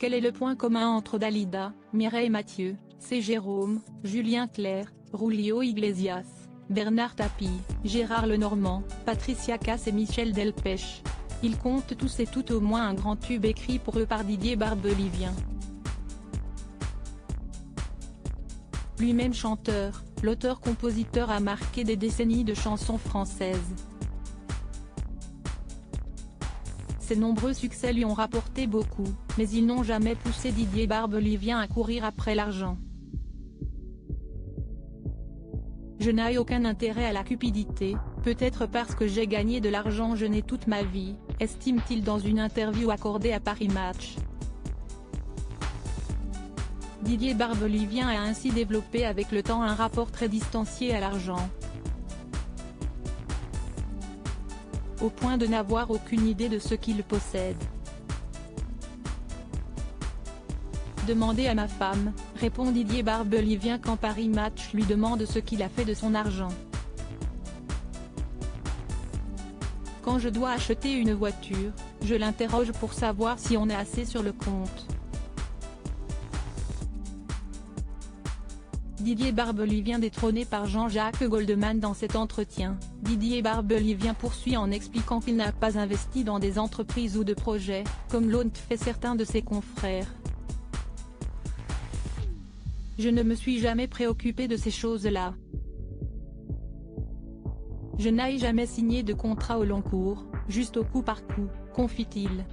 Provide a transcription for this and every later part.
Quel est le point commun entre Dalida, Mireille Mathieu, C. Jérôme, Julien Clerc, Rulio Iglesias, Bernard Tapie, Gérard Lenormand, Patricia Cass et Michel Delpech? Ils comptent tous et toutes au moins un grand tube écrit pour eux par Didier Barbelivien. Lui-même chanteur, l'auteur-compositeur a marqué des décennies de chansons françaises. Ses nombreux succès lui ont rapporté beaucoup, mais ils n'ont jamais poussé Didier Barbelivien à courir après l'argent. Je n'ai aucun intérêt à la cupidité, peut-être parce que j'ai gagné de l'argent jeûné toute ma vie, estime-t-il dans une interview accordée à Paris Match. Didier Barbelivien a ainsi développé avec le temps un rapport très distancié à l'argent. Au point de n'avoir aucune idée de ce qu'il possède. Demandez à ma femme, répond Didier Barbelivien quand Paris Match lui demande ce qu'il a fait de son argent. Quand je dois acheter une voiture, je l'interroge pour savoir si on a assez sur le compte. Didier Barbelivien détrôné par Jean-Jacques Goldman dans cet entretien. Didier Barbelivien poursuit en expliquant qu'il n'a pas investi dans des entreprises ou de projets, comme l'ont fait certains de ses confrères. Je ne me suis jamais préoccupé de ces choses-là. Je n'ai jamais signé de contrat au long cours, juste au coup par coup, confie-t-il.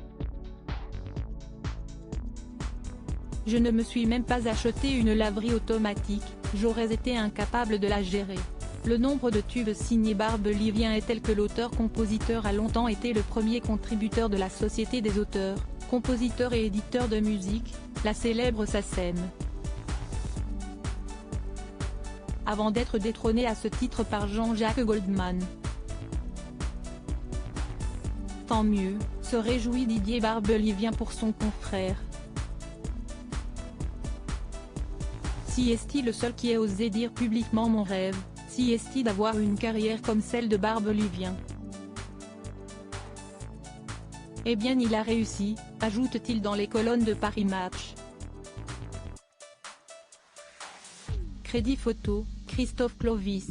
Je ne me suis même pas acheté une laverie automatique, j'aurais été incapable de la gérer. Le nombre de tubes signés Barbelivien est tel que l'auteur-compositeur a longtemps été le premier contributeur de la Société des auteurs, compositeurs et éditeurs de musique, la célèbre SACEM. Avant d'être détrôné à ce titre par Jean-Jacques Goldman. Tant mieux, se réjouit Didier Barbelivien pour son confrère. Si est-il le seul qui ait osé dire publiquement mon rêve, si est-il d'avoir une carrière comme celle de Barbelivien. Eh bien il a réussi, ajoute-t-il dans les colonnes de Paris Match. Crédit photo, Christophe Clovis.